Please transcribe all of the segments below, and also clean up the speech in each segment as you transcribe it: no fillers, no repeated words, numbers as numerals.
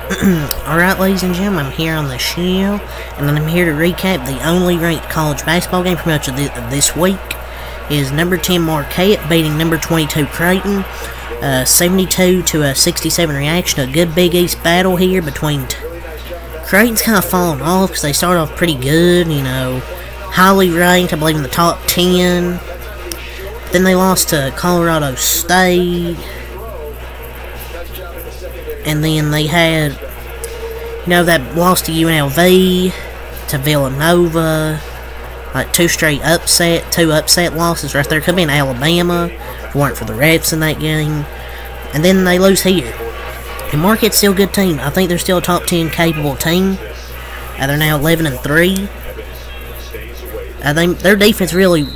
Alright, ladies and gentlemen, I'm here on the show, and I'm here to recap the only ranked college basketball game pretty much of this week. Is number 10 Marquette beating number 22 Creighton, 72 to a 67 reaction. A good Big East battle here between Creighton's kind of fallen off because they started off pretty good, you know, highly ranked, I believe in the top 10. Then they lost to Colorado State. And then they had, you know, that loss to UNLV, to Villanova, like two upset losses right there. Could be in Alabama if it weren't for the refs in that game. And then they lose here. And Marquette's still a good team. I think they're still a top 10 capable team. They're now 11-3. Their defense really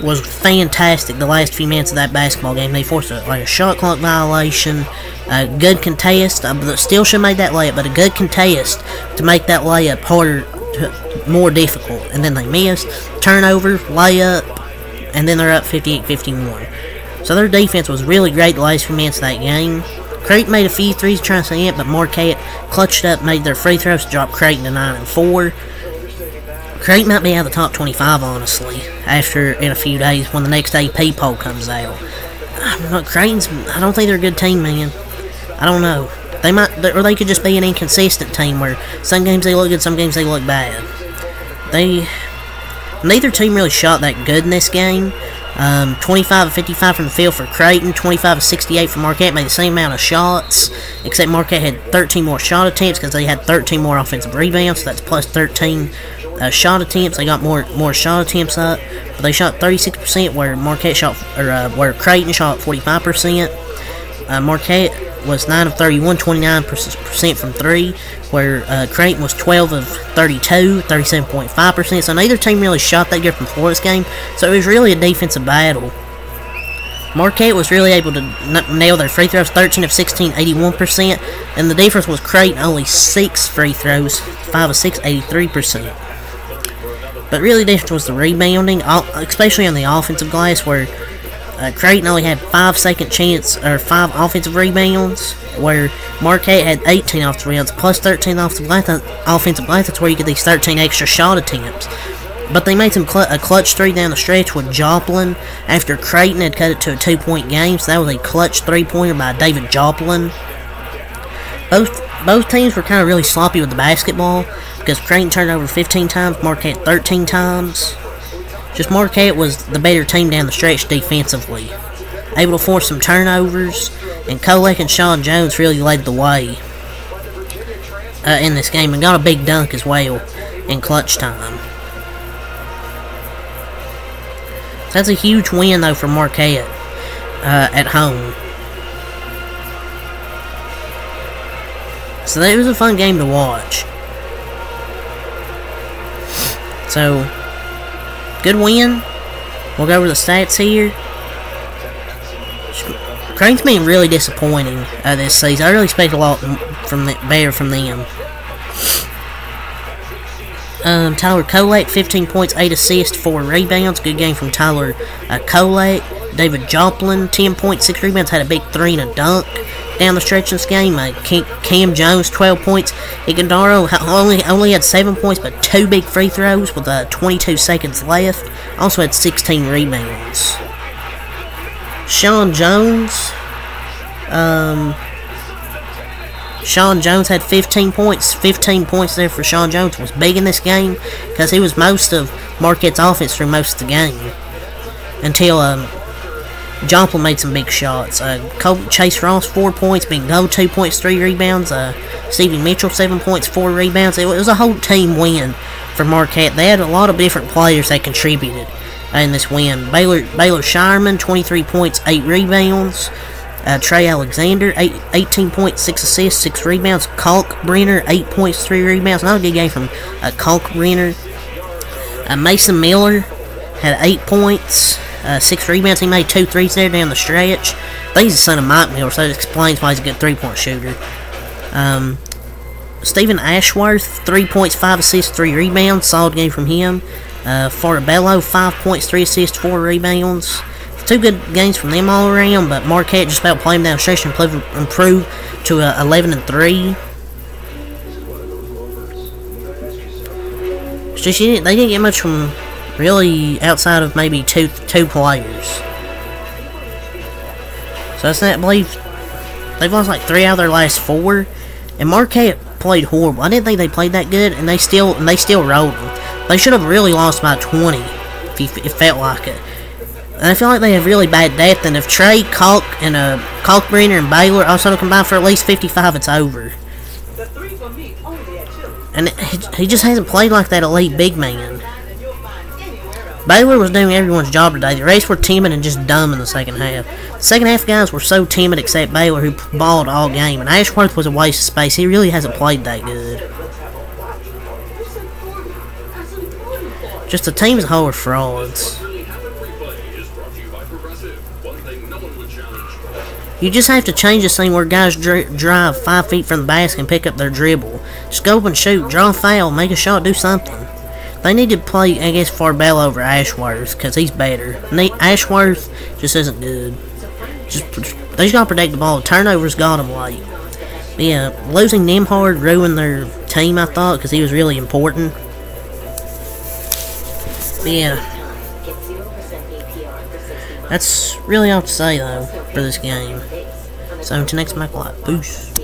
was fantastic the last few minutes of that basketball game. They forced a shot clock violation, a good contest, still should have made that layup, but a good contest to make that layup harder, more difficult. And then they missed, turnover, layup, and then they're up 58-51. So their defense was really great the last few minutes of that game. Creighton made a few threes trying to say it, but Marquette clutched up, made their free throws to drop Creighton to 9-4. Creighton might be out of the top 25, honestly, in a few days when the next AP poll comes out. Creighton's, I don't think they're a good team, man. I don't know. They might, or they could just be an inconsistent team where some games they look good, some games they look bad. Neither team really shot that good in this game. 25-55 from the field for Creighton, 25-68 for Marquette, made the same amount of shots, except Marquette had 13 more shot attempts because they had 13 more offensive rebounds, so that's plus 13 shot attempts. They got more shot attempts up, but they shot 36% where where Creighton shot 45%. Marquette was 9 of 31, 29% from 3, where Creighton was 12 of 32, 37.5%. So neither team really shot that good from floor this game, so it was really a defensive battle. Marquette was really able to nail their free throws, 13 of 16, 81%, and the difference was Creighton only 6 free throws, 5 of 6, 83%. But really the difference was the rebounding, especially on the offensive glass, where Creighton only had 5 offensive rebounds, where Marquette had 18 offensive rebounds, plus 13 offensive glass. That's where you get these 13 extra shot attempts. But they made a clutch three down the stretch with Joplin after Creighton had cut it to a 2-point game, so that was a clutch three-pointer by David Joplin. Both teams were kind of really sloppy with the basketball, because Creighton turned over 15 times, Marquette 13 times. Just Marquette was the better team down the stretch defensively. Able to force some turnovers, and Kolek and Sean Jones really led the way in this game, and got a big dunk as well in clutch time. So that's a huge win, though, for Marquette at home. So it was a fun game to watch. So, good win. We'll go over the stats here. Creighton's been really disappointing this season. I really expect a lot better from them. Tyler Kolek, 15 points, 8 assists, 4 rebounds. Good game from Tyler Kolek. David Joplin, 10 points, 6 rebounds, had a big 3 and a dunk down the stretch in this game. Cam Jones, 12 points. Igandaro only had 7 points, but 2 big free throws with 22 seconds left. Also had 16 rebounds. Sean Jones had 15 points. 15 points there for Sean Jones. Was big in this game because he was most of Marquette's offense through most of the game. Until Joplin made some big shots. Chase Ross, 4 points. Big Go, 2 points, 3 rebounds. Stevie Mitchell, 7 points, 4 rebounds. It was a whole team win for Marquette. They had a lot of different players that contributed in this win. Baylor Shireman, 23 points, 8 rebounds. Trey Alexander, 18 points, 6 assists, 6 rebounds. Kalkbrenner, 8 points, 3 rebounds. Not a good game from Kalkbrenner. Mason Miller had 8 points, 6 rebounds. He made 2 threes there down the stretch. I think he's the son of Mike Miller, so that explains why he's a good 3-point shooter. Stephen Ashworth, 3 points, 5 assists, 3 rebounds. Solid game from him. Farabello, 5 points, 3 assists, 4 rebounds. Two good games from them all around, but Marquette just about played them down the stretch and improved to 11-3. It's just they didn't get much from really outside of maybe two players. So that's not, I believe they've lost like 3 out of their last 4, and Marquette played horrible. I didn't think they played that good, and they still rolled them. They should have really lost by 20 if it felt like it. And I feel like they have really bad depth, and if Trey, Kalkbrenner, and Baylor also combine for at least 55, it's over. And he just hasn't played like that elite big man. Baylor was doing everyone's job today. The Rays were timid and just dumb in the second half. The second half guys were so timid except Baylor, who balled all game. And Ashworth was a waste of space. He really hasn't played that good. Just the team as a whole are frauds. You just have to change this thing where guys drive 5 feet from the basket and pick up their dribble. Just go up and shoot, draw a foul, make a shot, do something. They need to play, I guess, Farbell over Ashworth, because he's better. Ashworth just isn't good. They just gotta protect the ball. Turnovers got them late. But yeah, losing Nimhard ruined their team, I thought, because he was really important. But yeah, that's really all to say, though, for this game. So until next time, boost.